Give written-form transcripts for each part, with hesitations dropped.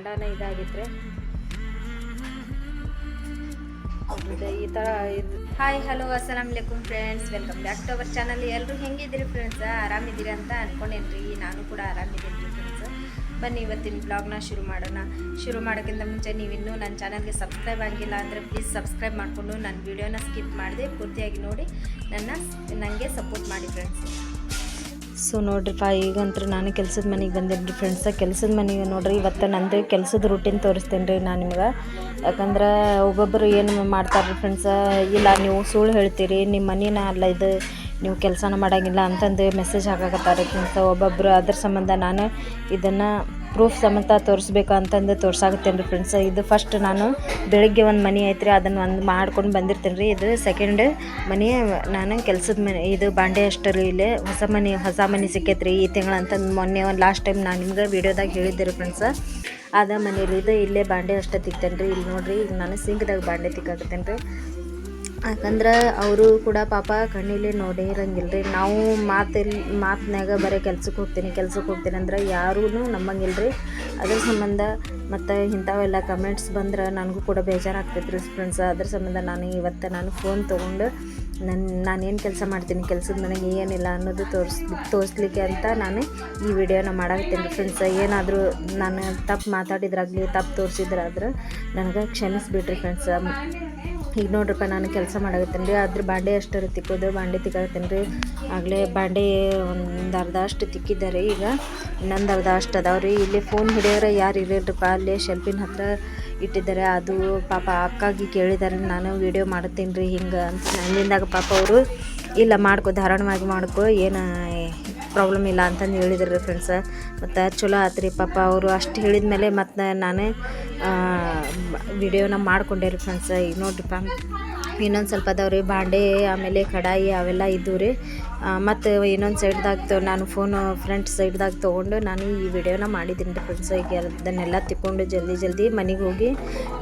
ಕೆಂಡಾನ ಇದಾಗಿದ್ರೆ ಈ ಥರ ಇದು. ಹಾಯ್ ಹಲೋ ಅಸ್ಸಲಾಮ್ ಅಲೈಕುಮ್ friends, welcome back to our channel. ಎಲ್ಲರೂ ಹೆಂಗಿದ್ದೀರಿ ಫ್ರೆಂಡ್ಸ್? ಆರಾಮಿದ್ದೀರಿ ಅಂತ ಅಂದ್ಕೊಂಡೇನ್ರಿ. ನಾನು ಕೂಡ ಆರಾಮಿದ್ದೀನಿ ರೀ ಫ್ರೆಂಡ್ಸ್. ಬನ್ನಿ ಇವತ್ತಿನ ಬ್ಲಾಗ್ನ ಶುರು ಮಾಡೋಕ್ಕಿಂತ ಮುಂಚೆ ನೀವಿನ್ನೂ ನನ್ನ ಚಾನಲ್ಗೆ ಸಬ್ಸ್ಕ್ರೈಬ್ ಆಗಿಲ್ಲ ಅಂದರೆ ಪ್ಲೀಸ್ ಸಬ್ಸ್ಕ್ರೈಬ್ ಮಾಡಿಕೊಂಡು ನನ್ನ ವೀಡಿಯೋನ ಸ್ಕಿಪ್ ಮಾಡಿದೆ ಪೂರ್ತಿಯಾಗಿ ನೋಡಿ ನನಗೆ ಸಪೋರ್ಟ್ ಮಾಡಿ ಫ್ರೆಂಡ್ಸ್. ಸೊ ನೋಡ್ರಿಪ್ಪ, ಈಗಂತೂ ನಾನು ಕೆಲಸದ ಮನೆಗೆ ಬಂದೇನಿ ರೀ ಫ್ರೆಂಡ್ಸ. ಕೆಲಸದ ಮನೆಗೆ ನೋಡ್ರಿ, ಇವತ್ತು ನಂದು ಕೆಲಸದ ರೂಟೀನ್ ತೋರಿಸ್ತೇನೆ ರೀ ನಾನು ನಿಮ್ಗೆ. ಯಾಕಂದ್ರೆ ಒಬ್ಬೊಬ್ಬರು ಏನು ಮಾಡ್ತಾರೆ ರೀ ಫ್ರೆಂಡ್ಸ, ಇಲ್ಲ ನೀವು ಸುಳ್ಳು ಹೇಳ್ತೀರಿ, ನಿಮ್ಮ ಮನೇನ ಅಲ್ಲ ಇದು, ನೀವು ಕೆಲಸನ ಮಾಡೋಂಗಿಲ್ಲ ಅಂತಂದು ಮೆಸೇಜ್ ಹಾಕಾಕತ್ತಾರೆ ಫ್ರೆಂಡ್ಸ ಒಬ್ಬೊಬ್ಬರು. ಅದ್ರ ಸಂಬಂಧ ನಾನು ಇದನ್ನು ಪ್ರೂಫ್ ಸಮೇತ ತೋರಿಸ್ಬೇಕು ಅಂತಂದು ತೋರ್ಸಾಕತ್ತೇನೆ ರೀ ಫ್ರೆಂಡ್ಸ್. ಇದು ಫಸ್ಟ್ ನಾನು ಬೆಳಗ್ಗೆ ಒಂದು ಮನೆ ಐತ್ರಿ, ಅದನ್ನು ಒಂದು ಮಾಡ್ಕೊಂಡು ಬಂದಿರ್ತೇನೆ ರೀ. ಇದು ಸೆಕೆಂಡ್ ಮನೆ, ನಾನು ಕೆಲಸದ ಮನೆ. ಇದು ಬಾಂಡೆ ಅಷ್ಟೇ ರೀ. ಇಲ್ಲೇ ಹೊಸ ಮನೆ ಸಿಕ್ಕೈತೆ ರೀ ಈ ತಿಂಗಳು ಅಂತಂದು ಮೊನ್ನೆ ಒಂದು ಲಾಸ್ಟ್ ಟೈಮ್ ನಾನು ನಿಮ್ಗೆ ವೀಡಿಯೋದಾಗ ಹೇಳಿದ್ದೆ ರೀ ಫ್ರೆಂಡ್ಸ. ಅದ ಮನೇಲಿ ಇದು ಇಲ್ಲೇ ಬಾಂಡೆ ಅಷ್ಟೇ ತಿಕ್ತೇನೆ ರೀ. ಇಲ್ಲಿ ನೋಡಿರಿ, ಈಗ ನಾನು ಸಿಂಕ್ದಾಗ ಬಾಂಡೆ ತಿಕ್ಕಾಕತ್ತೇನೆ ರೀ. ಯಾಕಂದ್ರೆ ಅವರು ಕೂಡ ಪಾಪ ಕಣ್ಣಿಲಿ ನೋಡಿರಂಗಿಲ್ಲ ರೀ. ನಾವು ಮಾತಿನಾಗ ಬರೀ ಕೆಲ್ಸಕ್ಕೆ ಹೋಗ್ತೀನಿ ಅಂದ್ರೆ ಯಾರೂ ನಮ್ಮಂಗಿಲ್ಲ ರೀ. ಅದ್ರ ಸಂಬಂಧ ಮತ್ತು ಇಂಥವೆಲ್ಲ ಕಮೆಂಟ್ಸ್ ಬಂದ್ರೆ ನನಗೂ ಕೂಡ ಬೇಜಾರಾಗ್ತೈತೆ ರೀ ಫ್ರೆಂಡ್ಸ್. ಅದ್ರ ಸಂಬಂಧ ನಾನು ಫೋನ್ ತೊಗೊಂಡು ನಾನೇನು ಕೆಲಸ ಮಾಡ್ತೀನಿ, ಕೆಲಸದ ಮನೆಗೆ ಏನಿಲ್ಲ ಅನ್ನೋದು ತೋರಿಸ್ಲಿಕ್ಕೆ ಅಂತ ನಾನು ಈ ವಿಡಿಯೋನ ಮಾಡಾಕತ್ತೀನಿ ರೀ ಫ್ರೆಂಡ್ಸ್. ಏನಾದರೂ ನಾನು ತಪ್ಪು ಮಾತಾಡಿದ್ರಾಗಲಿ ತಪ್ಪು ತೋರಿಸಿದ್ರಾದ್ರೆ ನನಗೆ ಕ್ಷಮಿಸ್ಬಿಟ್ರಿ ಫ್ರೆಂಡ್ಸ್. ಈಗ ನೋಡ್ರಪ್ಪ, ನಾನು ಕೆಲಸ ಮಾಡಾಕತ್ತೀನಿ ರೀ. ಅದ್ರ ಬಾಂಡೆ ಅಷ್ಟು ತಿಕ್ಕೋದು, ಬಾಂಡೆ ತಿಕ್ಕಾಕತ್ತೀನಿ ರೀ. ಆಗಲೇ ಬಾಂಡೆ ಒಂದು ಅರ್ಧ ಅಷ್ಟು ತಿಕ್ಕಿದ್ದಾರೆ, ಈಗ ಇನ್ನೊಂದು ಅರ್ಧ ಅಷ್ಟು ಅದಾವೆ ರೀ. ಇಲ್ಲಿ ಫೋನ್ ಹಿಡಿಯೋರು ಯಾರು ಇರಲ್ರಿಪ್ಪ, ಅಲ್ಲೇ ಶೆಲ್ಫಿನ ಹತ್ರ ಇಟ್ಟಿದ್ದಾರೆ. ಅದು ಪಾಪ ಅಕ್ಕಾಗಿ ಕೇಳಿದ್ದಾರೆ, ನಾನು ವೀಡಿಯೋ ಮಾಡ್ತೀನಿ ರೀ ಹಿಂಗೆ ಅಂತ ಅಲ್ಲಿಂದಾಗ ಪಾಪ ಅವರು ಇಲ್ಲ ಧಾರಾಳವಾಗಿ ಮಾಡ್ಕೊ, ಏನು ಪ್ರಾಬ್ಲಮ್ ಇಲ್ಲ ಅಂತಂದು ಹೇಳಿದ್ರು ಫ್ರೆಂಡ್ಸ. ಮತ್ತು ಚಲೋ ಆತ್ರಿ ಪಾಪ ಅವರು ಅಷ್ಟು ಹೇಳಿದ ಮೇಲೆ ಮತ್ತು ನಾನು ವಿಡಿಯೋನ ಮಾಡ್ಕೊಂಡೆ ರೀ ಫ್ರೆಂಡ್ಸ. ಈಗ ನೋಡ್ರಿಪ್ಪ, ಇನ್ನೊಂದು ಸ್ವಲ್ಪ ಅದಾವ್ರಿ ಬಾಂಡೆ, ಆಮೇಲೆ ಕಡಾಯಿ ಅವೆಲ್ಲ ಇದ್ದವು ರೀ. ಮತ್ತು ಇನ್ನೊಂದು ಸೈಡ್ದಾಗ ನಾನು ಫೋನು ಫ್ರಂಟ್ ಸೈಡ್ದಾಗ ತೊಗೊಂಡು ನಾನು ಈ ವಿಡಿಯೋನ ಮಾಡಿದ್ದೀನಿ ರೀ ಫ್ರೆಂಡ್ಸ್. ಈಗ ಅದನ್ನೆಲ್ಲ ತಿಕ್ಕೊಂಡು ಜಲ್ದಿ ಮನೆಗೆ ಹೋಗಿ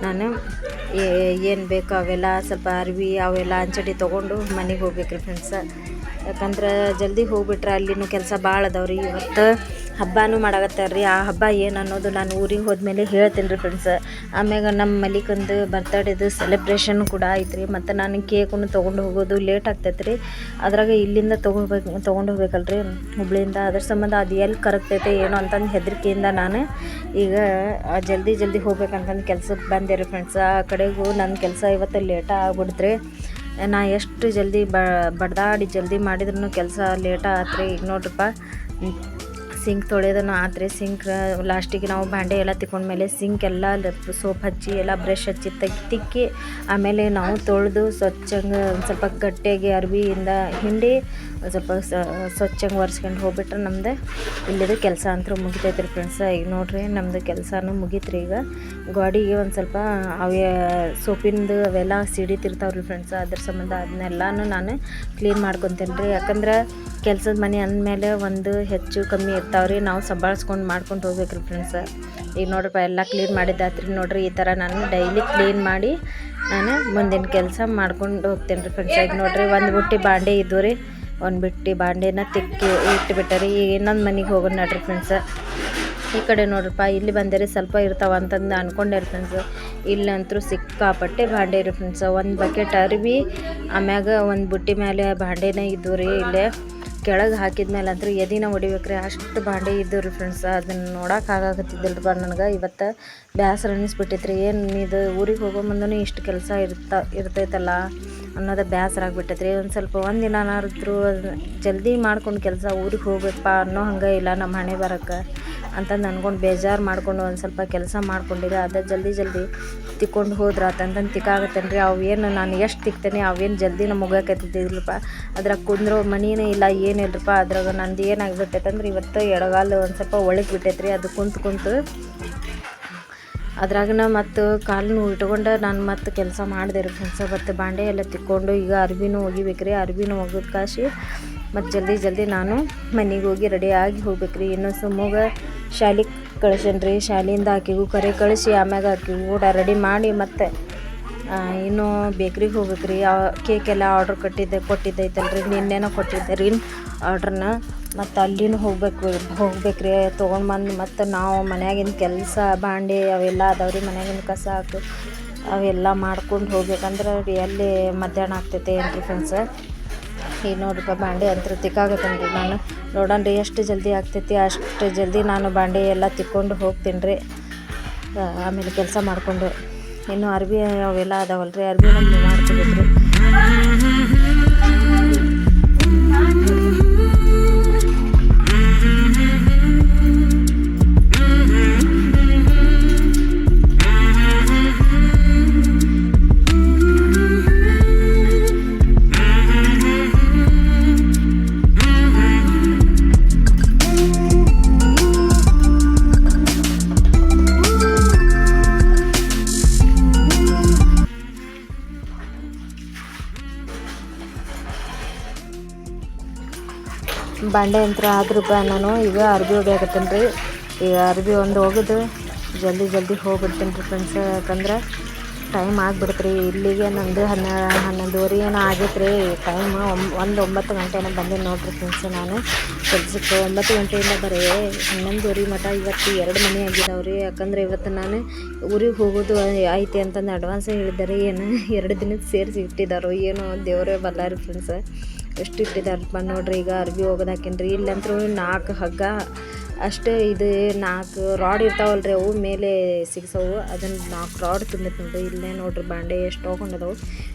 ನಾನು ಏನು ಬೇಕು ಅವೆಲ್ಲ ಸ್ವಲ್ಪ ಅರ್ವಿ ಅವೆಲ್ಲ ಅಂಚಡಿ ತೊಗೊಂಡು ಮನೆಗೆ ಹೋಗ್ಬೇಕು ರೀ ಫ್ರೆಂಡ್ಸ. ಯಾಕಂದ್ರೆ ಜಲ್ದಿ ಹೋಗ್ಬಿಟ್ರೆ ಅಲ್ಲಿನೂ ಕೆಲಸ ಭಾಳ ಅದಾವ್ರಿ. ಇವತ್ತು ಹಬ್ಬನೂ ಮಾಡಾಕತ್ತಾರೆ ರೀ. ಆ ಹಬ್ಬ ಏನು ಅನ್ನೋದು ನಾನು ಊರಿಗೆ ಹೋದ್ಮೇಲೆ ಹೇಳ್ತೀನಿ ರೀ ಫ್ರೆಂಡ್ಸ್. ಆಮ್ಯಾಗ ನಮ್ಮ ಮಲಿಕಂದು ಬರ್ತಡೇದು ಸೆಲೆಬ್ರೇಷನ್ ಕೂಡ ಐತ್ರಿ. ಮತ್ತು ನಾನು ಕೇಕನ್ನು ತೊಗೊಂಡು ಹೋಗೋದು ಲೇಟ್ ಆಗ್ತೈತೆ ರೀ. ಅದ್ರಾಗ ಇಲ್ಲಿಂದ ತೊಗೊಂಡು ಹೋಗ್ಬೇಕಲ್ರಿ ಹುಬ್ಳಿಯಿಂದ. ಅದ್ರ ಸಂಬಂಧ ಅದು ಎಲ್ಲಿ ಕರಗ್ತೈತೆ ಏನೋ ಅಂತಂದು ಹೆದರಿಕೆಯಿಂದ ನಾನು ಈಗ ಜಲ್ದಿ ಹೋಗ್ಬೇಕಂತಂದು ಕೆಲ್ಸಕ್ಕೆ ಬಂದೆ ರೀ ಫ್ರೆಂಡ್ಸ್. ಆ ಕಡೆಗೂ ನನ್ನ ಕೆಲಸ ಇವತ್ತು ಲೇಟ ಆಗ್ಬಿಡ್ತ್ರಿ. ನಾ ಎಷ್ಟು ಜಲ್ದಿ ಬಡ್ದಾಡಿ ಜಲ್ದಿ ಮಾಡಿದ್ರೂ ಕೆಲಸ ಲೇಟ ಆತ್ರಿ. ಈಗ ನೋಡ್ರಪ್ಪ, ಸಿಂಕ್ ತೊಳೆಯೋದನ್ನು ಆತ್ರಿ. ಸಿಂಕ್ ಲಾಸ್ಟಿಗೆ ನಾವು ಬಾಂಡೆ ಎಲ್ಲ ತಿಕ್ಕೊಂಡ್ಮೇಲೆ ಸಿಂಕ್ ಎಲ್ಲ ಸೋಪ್ ಹಚ್ಚಿ ಎಲ್ಲ ಬ್ರಷ್ ಹಚ್ಚಿ ತಿಕ್ಕಿ ಆಮೇಲೆ ನಾವು ತೊಳೆದು ಸ್ವಚ್ಛಂಗೆ ಒಂದು ಸ್ವಲ್ಪ ಗಟ್ಟಿಯಾಗಿ ಅರ್ಬಿಯಿಂದ ಹಿಂಡಿ ಒಂದು ಸ್ವಲ್ಪ ಸ್ವಚ್ಛಂಗೆ ಒರೆಸ್ಕೊಂಡು ಹೋಗ್ಬಿಟ್ರೆ ನಮ್ದು ಇಲ್ಲಿದು ಕೆಲಸ ಅಂತೂ ಮುಗಿತೈತೆ ರೀ ಫ್ರೆಂಡ್ಸ್. ಈಗ ನೋಡ್ರಿ, ನಮ್ಮದು ಕೆಲಸನೂ ಮುಗೀತ್ರಿ. ಈಗ ಗಾಡಿಗೆ ಒಂದು ಸ್ವಲ್ಪ ಅವೇ ಸೋಪಿಂದು ಅವೆಲ್ಲ ಸಿಡಿತಿರ್ತಾವೆ ರೀ ಫ್ರೆಂಡ್ಸ್. ಅದ್ರ ಸಂಬಂಧ ಅದನ್ನೆಲ್ಲನೂ ನಾನು ಕ್ಲೀನ್ ಮಾಡ್ಕೊತೀನಿ ರೀ. ಯಾಕಂದ್ರೆ ಕೆಲಸದ ಮನೆ ಅಂದಮೇಲೆ ಒಂದು ಹೆಚ್ಚು ಕಮ್ಮಿ ಇರ್ತಾವ್ರಿ, ನಾವು ಸಂಭಾಳಿಸ್ಕೊಂಡು ಮಾಡ್ಕೊಂಡು ಹೋಗ್ಬೇಕು ರೀ ಫ್ರೆಂಡ್ಸ್. ಈಗ ನೋಡ್ರಪ್ಪ, ಎಲ್ಲ ಕ್ಲೀನ್ ಮಾಡಿದ್ದಾತ್ರಿ. ನೋಡ್ರಿ, ಈ ಥರ ನಾನು ಡೈಲಿ ಕ್ಲೀನ್ ಮಾಡಿ ನಾನು ಮುಂದಿನ ಕೆಲಸ ಮಾಡ್ಕೊಂಡು ಹೋಗ್ತೇನೆ ರೀ ಫ್ರೆಂಡ್ಸ್. ಈಗ ನೋಡ್ರಿ, ಒಂದು ಬುಟ್ಟಿ ಬಾಂಡೆ ಇದ್ದು ರೀ, ಒಂದು ಬಿಟ್ಟು ಬಾಂಡೆನ ತಿಕ್ಕಿ ಇಟ್ಟುಬಿಟ್ಟೆ ರೀ. ಈಗ ಇನ್ನೊಂದು ಮನೆಗೆ ಹೋಗೋಣ ನೋಡ್ರಿ ಫ್ರೆಂಡ್ಸ್. ಈ ಕಡೆ ನೋಡ್ರಪ್ಪ, ಇಲ್ಲಿ ಬಂದರೆ ಸ್ವಲ್ಪ ಇರ್ತಾವೆ ಅಂತಂದು ಅಂದ್ಕೊಂಡೆ ರೀ ಫ್ರೆಂಡ್ಸ್. ಇಲ್ಲಂತೂ ಸಿಕ್ಕಾಪಟ್ಟೆ ಬಾಂಡೆ ರೀ ಫ್ರೆಂಡ್ಸ್. ಒಂದು ಬಕೆಟ್ ಅರಿವಿ, ಆಮ್ಯಾಗ ಒಂದು ಬುಟ್ಟಿ ಮೇಲೆ ಬಾಂಡೆನೇ ಇದ್ದು ರೀ. ಇಲ್ಲೇ ಕೆಳಗೆ ಹಾಕಿದ್ಮೇಲೆ ಅಂತೂ ಎದಿನ ಹೊಡಿಬೇಕ್ರಿ, ಅಷ್ಟು ಬಾಂಡೆ ಇದ್ದು ರೀ ಫ್ರೆಂಡ್ಸ್. ಅದನ್ನು ನೋಡೋಕ್ಕಾಗತ್ತಿದ್ದಿಲ್ಲ ರೀ ನನಗೆ. ಇವತ್ತು ಬೇಸರ ಅನ್ನಿಸ್ಬಿಟ್ಟೈತ್ರಿ. ಏನು ಇದು ಊರಿಗೆ ಹೋಗೋ ಮುಂದೂ ಇಷ್ಟು ಕೆಲಸ ಇರ್ತೈತಲ್ಲ ಅನ್ನೋದು ಬೇಸರ ಆಗ್ಬಿಟ್ಟೈತ್ರಿ. ಒಂದು ಸ್ವಲ್ಪ ಒಂದಿನಾದ್ರೂ ಜಲ್ದಿ ಮಾಡ್ಕೊಂಡು ಕೆಲಸ ಊರಿಗೆ ಹೋಗ್ಬೇಕಪ್ಪ ಅನ್ನೋ ಹಂಗೆ ಇಲ್ಲ ನಮ್ಮ ಹಣೆ ಬರೋಕ್ಕೆ ಅಂತಂದು ಅಂದ್ಕೊಂಡು ಬೇಜಾರು ಮಾಡ್ಕೊಂಡು ಒಂದು ಸ್ವಲ್ಪ ಕೆಲಸ ಮಾಡ್ಕೊಂಡಿರಿ. ಅದು ಜಲ್ದಿ ತಿಕ್ಕೊಂಡು ಹೋದ್ರೆ ಅಂತಂದು ತಿಕ್ಕಾಗತ್ತೇನೆ ರೀ. ಅವೇನು ನಾನು ಎಷ್ಟು ತಿಕ್ತೇನೆ ಅವೇನು ಜಲ್ದಿನ ಮುಗೋಕತ್ತಿದ್ದಿಲ್ಲಪ್ಪ. ಅದ್ರಾಗ ಕುಂದ್ರೋ ಮನಿನೇ ಇಲ್ಲ, ಏನಿಲ್ಲರಪ್ಪ. ಅದ್ರಾಗ ನಂದು ಏನಾಗ್ಬಿಟ್ಟೈತೆ ಅಂದ್ರೆ ಇವತ್ತು ಎಡಗಾಲು ಒಂದು ಸ್ವಲ್ಪ ಒಳಗೆ ಬಿಟ್ಟೈತೆ ರೀ. ಅದು ಕುಂತು ಅದ್ರಾಗನ ಮತ್ತು ಕಾಲನ್ನು ಇಟ್ಕೊಂಡು ನಾನು ಮತ್ತೆ ಕೆಲಸ ಮಾಡಿದೆ ರೀ ಫ್ರೆಂಡ್ಸ್. ಮತ್ತು ಬಾಂಡೆ ಎಲ್ಲ ತಿಕ್ಕೊಂಡು ಈಗ ಅರ್ಬಿನೂ ಒಗಿಬೇಕು ರೀ. ಅರ್ಬಿನೂ ಒಗೆದು ಕಾಸಿ ಮತ್ತು ಜಲ್ದಿ ನಾನು ಮನೆಗೆ ಹೋಗಿ ರೆಡಿಯಾಗಿ ಹೋಗ್ಬೇಕು ರೀ. ಇನ್ನೂ ಸುಮ್ಮಗ ಶಾಲೆಗೆ ಕಳ್ಸೇನ್ರಿ. ಶಾಲೆಯಿಂದ ಆಕೆಗೂ ಕರೆ ಕಳಿಸಿ ಆಮ್ಯಾಗ ಆಕೆಗೂ ಕೂಡ ರೆಡಿ ಮಾಡಿ ಮತ್ತು ಇನ್ನೂ ಬೇಕ್ರಿಗೆ ಹೋಗ್ಬೇಕು ರೀ. ಕೇಕೆಲ್ಲ ಆರ್ಡ್ರ್ ಕೊಟ್ಟಿದ್ದೈತಲ್ರಿ, ನಿನ್ನೆನೋ ಕೊಟ್ಟಿದ್ದೆ ರೀ ಆರ್ಡ್ರನ್ನ. ಮತ್ತು ಅಲ್ಲಿನೂ ಹೋಗ್ಬೇಕ್ರಿ ತೊಗೊಂಡು ಬಂದು ಮತ್ತು ನಾವು ಮನ್ಯಾಗಿನ ಕೆಲಸ ಬಾಂಡೆ ಅವೆಲ್ಲ ಅದಾವ್ರಿ ಮನ್ಯಾಗಿನ ಕಸ ಹಾಕು ಅವೆಲ್ಲ ಮಾಡ್ಕೊಂಡು ಹೋಗ್ಬೇಕಂದ್ರೆ ಅಲ್ಲಿ ಮಧ್ಯಾಹ್ನ ಆಗ್ತೈತೆ ಏನ್ರಿ ಫ್ರೆಂಡ್ಸ. ಈಗ ನೋಡ್ರಿಪ್ಪ ಬಾಂಡೆ ಅಂತೂ ತಿಕ್ಕಾಗತ್ತೇನೆ ರೀ. ನಾನು ನೋಡೋಣ ಎಷ್ಟು ಜಲ್ದಿ ಆಗ್ತೈತಿ ಅಷ್ಟು ಜಲ್ದಿ ನಾನು ಬಾಂಡೆ ಎಲ್ಲ ತಿಕ್ಕೊಂಡು ಹೋಗ್ತೀನಿ ರೀ. ಆಮೇಲೆ ಕೆಲಸ ಮಾಡಿಕೊಂಡು ಇನ್ನು ಅರ್ಬಿ ಅವೆಲ್ಲ ಅದಾವಲ್ರಿ ಅರ್ಬಿ ನಮ್ಗೆ ಮಾಡ್ಕೋಬೇಕ್ರಿ. ಬಾಂಡೆ ಯಂತ್ರ ಆದ್ರೂಪ ನಾನು ಈಗ ಅರ್ಬಿ ಒಗ್ಯಾಕತ್ತೇನೆ ರೀ. ಈಗ ಅರ್ಬಿ ಒಂದು ಒಗೆದು ಜಲ್ದಿ ಹೋಗ್ಬಿಡ್ತೀನಿ ರೀ ಫ್ರೆಂಡ್ಸ್. ಯಾಕಂದ್ರೆ ಟೈಮ್ ಆಗಿಬಿಡ್ತು ರೀ. ಇಲ್ಲಿಗೆ ನಂದು 11:30 ಏನೋ ಆಗೈತೆ ರೀ ಟೈಮ್. 9 ಗಂಟೆನ ಬಂದೀನಿ ನೋಡ್ರಿ ಫ್ರೆಂಡ್ಸ್. ನಾನು ಕೆಲ್ಸಕ್ಕೆ 9 ಗಂಟೆಯಿಂದ ಬರೀ 11:30 ಮಟ ಇವತ್ತು 2 ಮನೆ ಆಗಿದಾವ್ರಿ. ಯಾಕಂದ್ರೆ ಇವತ್ತು ನಾನು ಊರಿಗೆ ಹೋಗೋದು ಐತಿ ಅಂತಂದು ಅಡ್ವಾನ್ಸ್ ಹೇಳಿದ್ದಾರೆ. ಏನು 2 ದಿನದ ಸೇರಿಸಿ ಇಟ್ಟಿದ್ದಾರೋ ಏನೋ ದೇವರೇ ಬಲ್ಲಾರಿ ಫ್ರೆಂಡ್ಸ್. ಎಷ್ಟು ಇಟ್ಟಿದ್ದಾರಪ್ಪ ನೋಡ್ರಿ. ಈಗ ಅರ್ಬಿ ಹೋಗೋದಾಕೇನ್ರಿ. ಇಲ್ಲಂತರೂ 4 ಹಗ್ಗ ಅಷ್ಟೇ. ಇದು 4 ರಾಡ್ ಇರ್ತಾವಲ್ರಿ ಅವು ಮೇಲೆ ಸಿಗ್ಸವು. ಅದನ್ನು 4 ರಾಡ್ ತುಂಬಿತ್ತು ನೋಡ್ರಿ. ಇಲ್ಲೇ ನೋಡ್ರಿ ಬಾಂಡೆ ಎಷ್ಟು ಹೋಗೊಂಡದವು.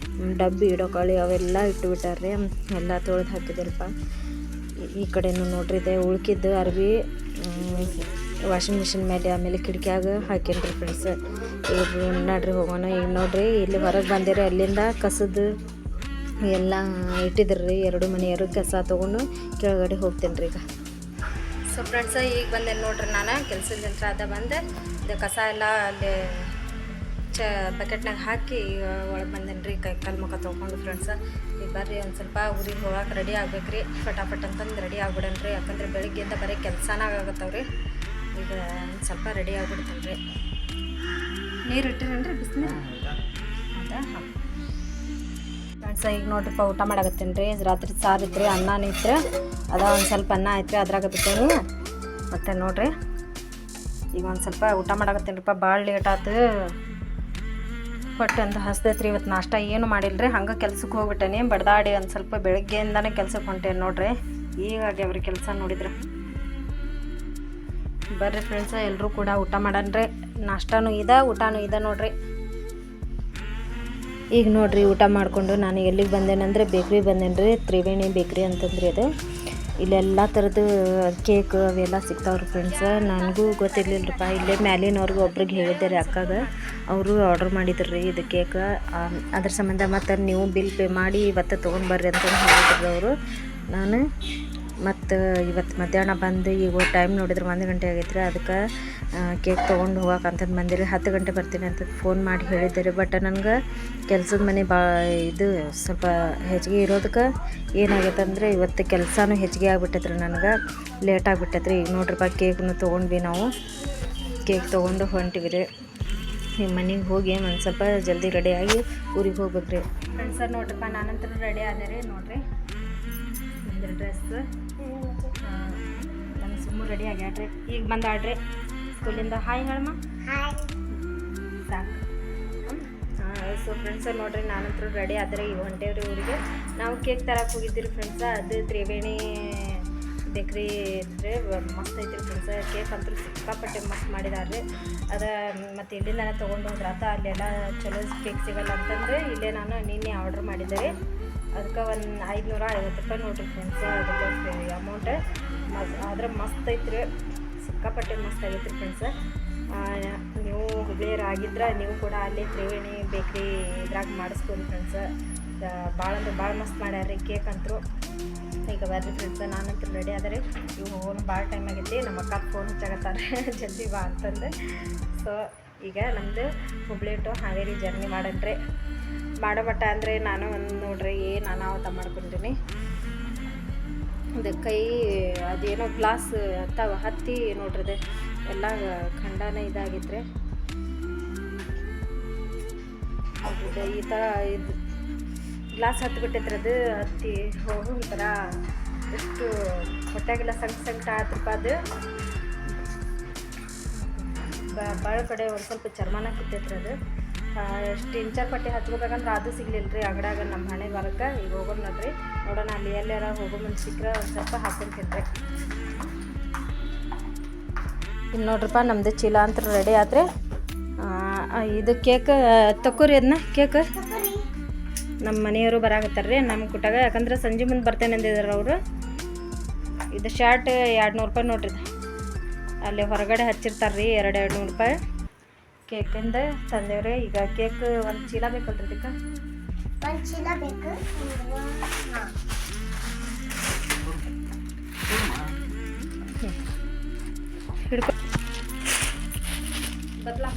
ಡಬ್ಬಿ ಇಡೋಕಾಳಿ ಅವೆಲ್ಲ ಇಟ್ಟು ಬಿಟ್ಟಾರ್ರಿ. ಎಲ್ಲ ತೊಳೆದು ಹಾಕಿದ್ರಪ್ಪ. ಈ ಕಡೆನೂ ನೋಡ್ರಿ ಇದೆ ಉಳ್ಕಿದ್ದು ಅರ್ಬಿ ವಾಷಿಂಗ್ ಮಿಷಿನ್ ಮೇಲೆ ಆಮೇಲೆ ಕಿಟಕಿಯಾಗ ಹಾಕೇನ್ರಿ ಫ್ರೆಂಡ್ಸ್. ಈಗ ನೋಡ್ರಿ ಹೋಗೋಣ. ಈಗ ನೋಡ್ರಿ ಇಲ್ಲಿ ಹೊರಗೆ ಬಂದಿರಿ ಅಲ್ಲಿಂದ ಕಸದ ಎಲ್ಲ ಇಟ್ಟಿದ್ರಿ 2 ಮನೆಯವರು. ಕಸ ತೊಗೊಂಡು ಕೆಳಗಡೆ ಹೋಗ್ತೇನೆ ರೀ ಈಗ. ಸೊ ಫ್ರೆಂಡ್ಸ ಈಗ ಬಂದೇನೆ ನೋಡ್ರಿ. ನಾನು ಕೆಲಸದ ಯಂತ್ರ ಅದ ಬಂದೆ. ಇದು ಕಸ ಎಲ್ಲ ಅಲ್ಲಿ ಬಕೆಟ್ನಾಗ ಹಾಕಿ ಒಳಗೆ ಬಂದೇನೆ ರೀ. ಕಾಲು ಮುಖ ತೊಗೊಂಡು ಫ್ರೆಂಡ್ಸ. ಈಗ ಬರ್ರಿ ಒಂದು ಸ್ವಲ್ಪ ಊರಿಗೆ ಹೋಗಕ್ಕೆ ರೆಡಿ ಆಗ್ಬೇಕು ರೀ. ಫಟಾಫಟ್ ಅಂತಂದು ರೆಡಿ ಆಗ್ಬಿಡೇನೆ ರೀ. ಯಾಕಂದ್ರೆ ಬೆಳಗ್ಗೆಯಿಂದ ಬರೀ ಕೆಲಸನಾಗ ಆಗತ್ತವ್ರಿ. ಈಗ ಒಂದು ಸ್ವಲ್ಪ ರೆಡಿ ಆಗ್ಬಿಡ್ತೇನೆ ರೀ. ನೀರು ಇಟ್ಟಿರೇನ್ರಿ ಬಿಸಿನೀರು ಹೌದಾ? ಹಾಂ ಫ್ರೆಂಡ್ಸ ಈಗ ನೋಡ್ರಿಪ್ಪ ಊಟ ಮಾಡಾಕತ್ತೀನಿ ರೀ. ರಾತ್ರಿ ಸಾರು ಇತ್ತು ರೀ, ಅನ್ನನೂ ಇತ್ತು. ಅದ ಒಂದು ಸ್ವಲ್ಪ ಅನ್ನ ಐತ್ರಿ ಅದ್ರಾಗ ಬಿಟ್ಟೇನಿ. ಮತ್ತು ನೋಡ್ರಿ ಈಗ ಒಂದು ಸ್ವಲ್ಪ ಊಟ ಮಾಡಾಕತ್ತೀನಿ ರೀಪ್ಪ. ಭಾಳ ಲೇಟ್ ಆಯ್ತು. ಹೊಟ್ಟೆ ಅಂತ ಹಸ್ದೈತೆ ರೀ. ಇವತ್ತು ನಾಷ್ಟ ಏನು ಮಾಡಿಲ್ಲ ರೀ. ಹಂಗೆ ಕೆಲ್ಸಕ್ಕೆ ಹೋಗ್ಬಿಟ್ಟೇನಿ ಬಡ್ದಾಡಿ. ಒಂದು ಸ್ವಲ್ಪ ಬೆಳಗ್ಗೆಯಿಂದನೇ ಕೆಲ್ಸಕ್ಕೆ ಹೊಂಟೇನಿ ನೋಡ್ರಿ. ಈಗಾಗ್ಯಾವ್ರಿ ಕೆಲಸ ನೋಡಿದ್ರೆ. ಬರ್ರಿ ಫ್ರೆಂಡ್ಸ ಎಲ್ಲರೂ ಕೂಡ ಊಟ ಮಾಡನ್ರಿ. ನಾಷ್ಟನೂ ಇದೆ ಊಟನೂ ಇದೆ ನೋಡ್ರಿ. ಈಗ ನೋಡ್ರಿ ಊಟ ಮಾಡಿಕೊಂಡು ನಾನು ಎಲ್ಲಿಗೆ ಬಂದೇನಂದರೆ ಬೇಕ್ರಿಗೆ ಬಂದೇನಿ ರೀ. ತ್ರಿವೇಣಿ ಬೇಕ್ರಿ ಅಂತಂದ್ರೆ ಇದು. ಇಲ್ಲೆಲ್ಲ ಥರದ್ದು ಕೇಕ್ ಅವೆಲ್ಲ ಸಿಗ್ತಾವ್ರಿ ಫ್ರೆಂಡ್ಸ. ನನಗೂ ಗೊತ್ತಿರಲಿಲ್ಲರಪ್ಪ. ಇಲ್ಲೇ ಮ್ಯಾಲಿನವ್ರಿಗೆ ಒಬ್ರಿಗೆ ಹೇಳಿದ್ದೆ ರೀ ಅಕ್ಕಾಗ. ಅವರು ಆರ್ಡ್ರ್ ಮಾಡಿದ್ರು ರೀ ಇದು ಕೇಕ್. ಅದ್ರ ಸಂಬಂಧ ಮತ್ತು ನೀವು ಬಿಲ್ ಪೇ ಮಾಡಿ ಇವತ್ತು ತೊಗೊಂಡ್ಬರ್ರಿ ಅಂತಂದು ಹೇಳಿದ್ರು ಅವರು. ನಾನು ಮತ್ತು ಇವತ್ತು ಮಧ್ಯಾಹ್ನ ಬಂದು ಈಗ ಟೈಮ್ ನೋಡಿದ್ರೆ 1 ಗಂಟೆ ಆಗೈತೆ ರೀ. ಅದಕ್ಕೆ ಕೇಕ್ ತೊಗೊಂಡು ಹೋಗಕ್ಕೆ ಅಂತಂದು ಬಂದಿರಿ. 10 ಗಂಟೆ ಬರ್ತೀನಿ ಅಂತ ಫೋನ್ ಮಾಡಿ ಹೇಳಿದ್ದೆ. ಬಟ್ ನನಗೆ ಕೆಲಸದ ಮನೆ ಇದು ಸ್ವಲ್ಪ ಹೆಚ್ಚಿಗೆ ಇರೋದಕ್ಕೆ ಏನಾಗೈತೆ ಅಂದರೆ ಇವತ್ತು ಕೆಲಸನೂ ಹೆಚ್ಚಿಗೆ ಆಗ್ಬಿಟ್ಟೈತ್ರಿ. ನನಗೆ ಲೇಟ್ ಆಗಿಬಿಟ್ಟೈತ್ರಿ. ಈಗ ನೋಡ್ರಿಪ್ಪ ಕೇಕ್ನು ತೊಗೊಂಡ್ವಿ. ನಾವು ಕೇಕ್ ತೊಗೊಂಡು ಹೊಂಟಿವಿ ರೀ. ನಿಮ್ಮ ಮನೆಗೆ ಹೋಗಿ ಒಂದು ಸ್ವಲ್ಪ ಜಲ್ದಿ ರೆಡಿಯಾಗಿ ಊರಿಗೆ ಹೋಗ್ಬೇಕು ರೀ ಫ್ರೆಂಡ್ಸ. ನೋಡ್ರಿಪ್ಪ ನಾನಂತರ ರೆಡಿ ಆದೆ ರೀ. ನೋಡಿರಿ ನಂದು ಡ್ರೆಸ್ ನನ್ನ ಸುಮ್ಮ ರೆಡಿ ಆಗ್ಯಾಡ್ರಿ. ಈಗ ಬಂದಾಡ್ರಿ ಸ್ಕೂಲಿಂದ. ಹಾಯ್ ಹೇಳಮ್ಮ. ಸಾಕು. ಸೊ ಫ್ರೆಂಡ್ಸ ನೋಡ್ರಿ ನಾನಂತರೂ ರೆಡಿ ಆದರೆ ಈಗ ಹೊಂಟೇವ್ರಿ ಊರಿಗೆ. ನಾವು ಕೇಕ್ ತರಕ್ಕೆ ಹೋಗಿದ್ದೀರಿ ಫ್ರೆಂಡ್ಸ. ಅದು ತ್ರಿವೇಣಿ ಬೇಕ್ರಿ ಇದ್ರೆ ಮಸ್ತ್ ಐತ್ರಿ ಫ್ರೆಂಡ್ಸ. ಕೇಕ್ ಅಂತೂ ಸಿಕ್ಕಾಪಟ್ಟೆ ಮಸ್ತ್ ಮಾಡಿದಾರ್ರಿ. ಅದು ಮತ್ತು ಇಲ್ಲಿಂದ ತೊಗೊಂಡು ಹೋದ್ರಾತ. ಅಲ್ಲೆಲ್ಲ ಚಲೋ ಕೇಕ್ ಸಿಗಲ್ಲ ಅಂತಂದ್ರೆ ಇಲ್ಲೇ ನಾನು ನಿನ್ನೆ ಆರ್ಡ್ರ್ ಮಾಡಿದ್ದೆ ರೀ. ಅದಕ್ಕೆ ಒಂದು 550 ರೂಪಾಯಿ ನೋಡ್ರಿ ಫ್ರೆಂಡ್ಸ. ಅದಕ್ಕೆ ಅಮೌಂಟ್ ಆದ್ರೆ ಮಸ್ತ್ ಐತ್ರಿ. ಸಿಕ್ಕಾಪಟ್ಟೆ ಮಸ್ತ್ ಆಗೈತ್ರಿ ಫ್ರೆಂಡ್ಸ. ನೀವು ಹುಬ್ಳಿಯರ್ ಆಗಿದ್ರೆ ನೀವು ಕೂಡ ಅಲ್ಲಿ ತ್ರಿವೇಣಿ ಬೇಕ್ರಿ ಇದ್ರಾಗ ಮಾಡಿಸ್ಬೋದು ಫ್ರೆಂಡ್ಸ. ಭಾಳ ಅಂದ್ರೆ ಭಾಳ ಮಸ್ತ್ ಮಾಡ್ಯಾರ್ರಿ ಕೇಕ್ ಅಂತೂ. ಈಗ ಬರ್ರಿ ಫ್ರೆಂಡ್ಸ ನಾನಂತೂ ರೆಡಿ ಆದರೆ ಇವು ಹೋಗೋಣ. ಭಾಳ ಟೈಮ್ ಆಗೈತಿ. ನಮ್ಮ ಅಕ್ಕ ಫೋನ್ ಹಚ್ಚಾಗತ್ತಾರೆ ಜಲ್ದಿ ಬಾ ಅಂತಂದು. ಸೊ ಈಗ ನಮ್ಮದು ಹುಬ್ಳಿ ಟು ಹಾವೇರಿ ಜರ್ನಿ ಮಾಡನ್ರಿ. ಮಾಡೋ ಮಟ್ಟ ಅಂದರೆ ನಾನು ಒಂದು ನೋಡ್ರಿ ಏನು ಅನಾಹುತ ಮಾಡ್ಕೊಂಡಿನಿ. ಅದು ಕೈ ಅದೇನೋ ಗ್ಲಾಸ್ ಹತ್ತಿ ನೋಡ್ರಿ ಎಲ್ಲ ಖಂಡನೇ ಇದಾಗಿದ್ರೆ ಹೌದು. ಈ ಥರ ಇದು ಗ್ಲಾಸ್ ಹತ್ಬಿಟ್ಟೈತ್ರಿ. ಅದು ಹತ್ತಿ ಹೋಗೋ ಒಂಥರ ಎಷ್ಟು ಹೊಟ್ಟೆಗೆಲ್ಲ ಸಂಕಟ ಆಯ್ತಪ್ಪ ಅದು ಭಾಳ ಕಡೆ ಒಂದು ಸ್ವಲ್ಪ ಚರ್ಮನ ಕಿತ್ತೈತ್ರಿ ಅದು ಎಷ್ಟು ಇಂಚರ್ ಪಟ್ಟಿ ಹಚ್ಕೋಬೇಕಂದ್ರೆ ಅದು ಸಿಗ್ಲಿಲ್ಲ ರೀ ಅಂಗಡ್ಯಾಗ ನಮ್ಮ ಹಣೆ ಬರಕ್ಕೆ ಈಗ ಹೋಗೋಣ ನೋಡ್ರಿ ನೋಡೋಣ ಅಲ್ಲಿ ಎಲ್ಲಾರ ಹೋಗೋ ಮುಂದೆ ಸಿಕ್ಕರೆ ಒಂದು ಸ್ವಲ್ಪ ಹಾಕೊಂತೀನಿ ರೀ ಇನ್ನು ನೋಡ್ರಪ್ಪ ನಮ್ಮದು ಚೀಲ ಅಂತ ರೆಡಿ ಆದ್ರೆ ಇದು ಕೇಕ್ ತಕೋರಿ ಅದನ್ನ ಕೇಕ್ ನಮ್ಮ ಮನೆಯವರು ಬರಾಕತ್ತಾರ ರೀ ನಮ್ಮ ಕುಟಾಗ ಯಾಕಂದ್ರೆ ಸಂಜೆ ಮುಂದೆ ಬರ್ತೇನೆ ಅಂದಿದ್ದಾರೆ ಅವರು ಇದು ಶರ್ಟ್ 200 ರೂಪಾಯಿ ನೋಡ್ರಿ ಅಲ್ಲಿ ಹೊರಗಡೆ ಹಚ್ಚಿರ್ತಾರೆ ರೀ 200 ರೂಪಾಯಿ ಕೇಕಿಂದ ತಂದೇವ್ರಿ ಈಗ ಕೇಕ್ ಒಂದು ಚೀಲ ಬೇಕಲ್ರಿ ಇದಕ್ಕೆ ಒಂದು ಚೀಲ ಬೇಕು ಹಿಡ್ಕೊ ಬದಲಾ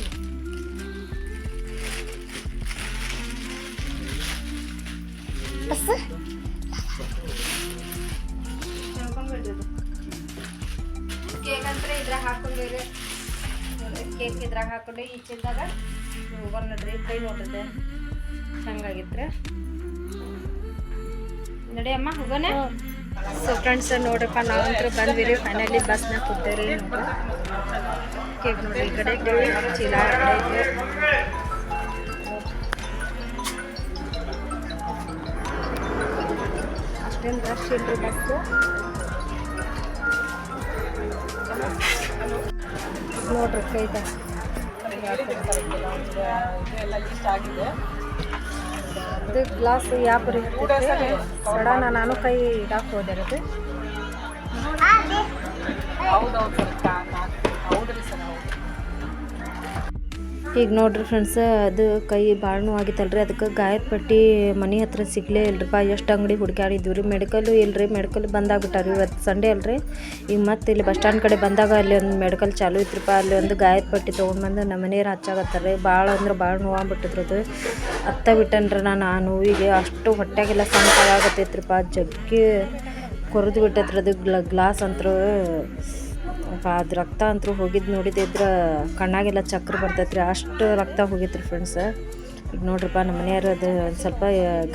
ಕೇಕ್ ಅಂದ್ರೆ ಇದ್ರಾಗ ಹಾಕೊಂಡ್ರಿ ಕೇಕ್ ಇದ್ರಾಗ ಹಾಕೊಂಡು ಈ ಚೀಲದಾಗ ಹೋಗೋಣ ನೋಡ್ರಿ ಕೈ ನೋಡ್ರಿದೆ ಹಂಗಾಗಿತ್ರಿ ನಡಿ ಅಮ್ಮ ಹೋಗೋಣ ಸೊ ಫ್ರೆಂಡ್ಸ್ ನೋಡ್ರಪ್ಪ ನಾವಂತೂ ಬಂದ್ವಿ ಫೈನಲಿ ಬಸ್ನಾಗ ಕೂತೇವ್ರಿ ಕೇಕ್ ನೋಡ್ರಿ ಈ ಕಡೆ ಚೀಲ ಅಷ್ಟೇನು ರಶ್ ಇಲ್ರಿ ಬಸ್ಸು ನೋಡ್ರಿ ಕೈದ ಇದು ಗ್ಲಾಸ್ ಯಾವ ಸಡನ್ ನಾನು ಕೈ ಇಡಾಕ್ ಹೋದಿರೋದು ಈಗ ನೋಡ್ರಿ ಫ್ರೆಂಡ್ಸ್ ಅದು ಕೈ ಭಾಳ ನೋವಾಗಿತ್ತಲ್ರಿ ಅದಕ್ಕೆ ಗಾಯದ ಪಟ್ಟಿ ಮನೆ ಹತ್ರ ಸಿಗಲೇ ಇಲ್ರಿಪ್ಪ ಎಷ್ಟು ಅಂಗಡಿ ಹುಡುಕಾಡಿದ್ವಿ ರೀ ಮೆಡಿಕಲ್ಲು ಇಲ್ಲರಿ ಮೆಡಿಕಲ್ ಬಂದಾಗ್ಬಿಟ್ಟಾರಿ ಇವತ್ತು ಸಂಡೇ ಅಲ್ರಿ ಈಗ ಮತ್ತೆ ಇಲ್ಲಿ ಬಸ್ ಸ್ಟ್ಯಾಂಡ್ ಕಡೆ ಬಂದಾಗ ಅಲ್ಲಿ ಒಂದು ಮೆಡಿಕಲ್ ಚಾಲು ಇತ್ರಿಪ್ಪ ಅಲ್ಲಿ ಒಂದು ಗಾಯದ ಪಟ್ಟಿ ತೊಗೊಂಡ್ಬಂದು ನಮ್ಮ ಮನೆಯವ್ರು ಹಚ್ಚಾಗತ್ತಾರೆ ಭಾಳ ಅಂದ್ರೆ ಭಾಳ ನೋವಾಗ್ಬಿಟ್ಟಿದ್ರದು ಅತ್ತ ಬಿಟ್ಟನ್ರಿ ನಾನು ಆ ನೋವಿಗೆ ಅಷ್ಟು ಹೊಟ್ಟೆಗೆಲ್ಲ ಸಂಕಟಾಗತ್ತೈತ್ರಿಪ್ಪ ಜಗ್ಗಿ ಕೊರೆದು ಬಿಟ್ಟೈತ್ರಿ ಅದು ಗ್ಲಾಸ್ ಅಂತರೂ ಅದು ರಕ್ತ ಅಂತೂ ಹೋಗಿದ್ದು ನೋಡಿದ್ರೆ ಕಣ್ಣಾಗೆಲ್ಲ ಚಕ್ರ ಬರ್ತೈತ್ರಿ ಅಷ್ಟು ರಕ್ತ ಹೋಗಿತ್ರಿ ಫ್ರೆಂಡ್ಸ್ ಈಗ ನೋಡ್ರಿಪ್ಪ ನಮ್ಮ ಮನೆಯವರು ಅದು ಒಂದು ಸ್ವಲ್ಪ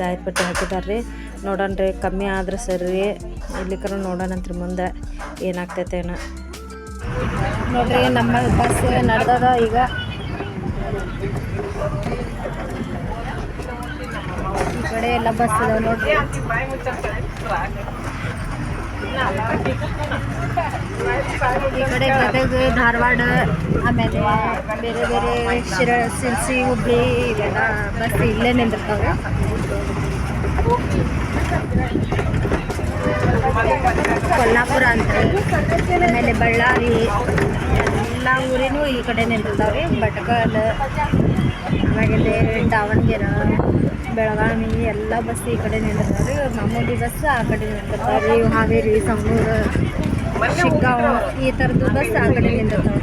ಗಾಯದ ಪಟ್ಟಿ ಹಾಕಿದಾರೆ ರೀ ನೋಡೋಣ್ರಿ ಕಮ್ಮಿ ಆದ್ರೆ ಸರಿ ಇಲ್ಲಿಕರ ನೋಡೋಣಂತ್ರಿ ಮುಂದೆ ಏನಾಗ್ತೈತೇನೋ ನೋಡ್ರಿ ನಮ್ಮ ಬಸ್ ನಡೆದಾಗ ಈಗ ಈ ಕಡೆ ಎಲ್ಲ ಬಸ್ ಇದಾವೆ ನೋಡ್ರಿ ಈ ಕಡೆ ಗದಗ ಧಾರವಾಡ ಆಮೇಲೆ ಬೇರೆ ಬೇರೆ ಸಿರ್ಸಿ ಹುಬ್ಳಿ ಇವೆಲ್ಲ ಬಸ್ ಇಲ್ಲೇ ನಿಂದಿರ್ತಾವೆ ಕೊಲ್ಲಾಪುರ ಅಂತ ಆಮೇಲೆ ಬಳ್ಳಾರಿ ಎಲ್ಲ ಊರಿನೂ ಈ ಕಡೆ ನಿಂತಿರ್ತಾವೆ ಭಟ್ಕಳ ಆಮೇಲೆ ದಾವಣಗೆರೆ ಬೆಳಗಾವಿ ಎಲ್ಲ ಬಸ್ ಈ ಕಡೆ ನಿಂತಿರ್ತಾವೆ ಮಾಮೂಲಿ ಬಸ್ ಆ ಕಡೆ ನಿಂತಿರ್ತಾವೆ ಹಾವೇರಿ ಸಂಗೂರು ಶಿಗ್ಗಾಂವ್ ಈ ಥರದ್ದು ಬಸ್ ಆ ಕಡೆ ನಿಂತಿರ್ತಾವೆ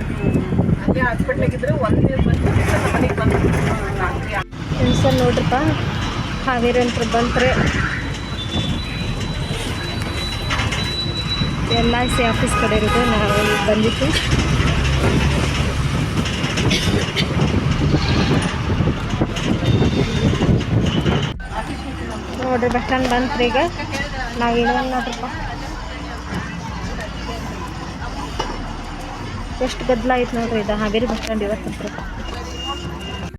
ಫ್ರೆಂಡ್ಸ್ ನೋಡ್ರಪ್ಪ ಹಾವೇರಿ ಅಂತ ಬಂತ್ರೆ LIC ಆಫೀಸ್ ಕಡೆ ಇರೋದು ನಾವು ಈಗ ಬಂದಿತ್ತು ನೋಡ್ರಿ ಬಸ್ ಸ್ಟ್ಯಾಂಡ್ ಬಂತ್ರಿ ಈಗ ನಾವು ಇಳುವನ್ ನೋಡ್ರಪ್ಪ ಎಷ್ಟು ಗದ್ದಲ ಐತೆ ನೋಡ್ರಿ ಇದು ಹಾವೇರಿ ಬಸ್ ಸ್ಟ್ಯಾಂಡ್ ಇವತ್ತು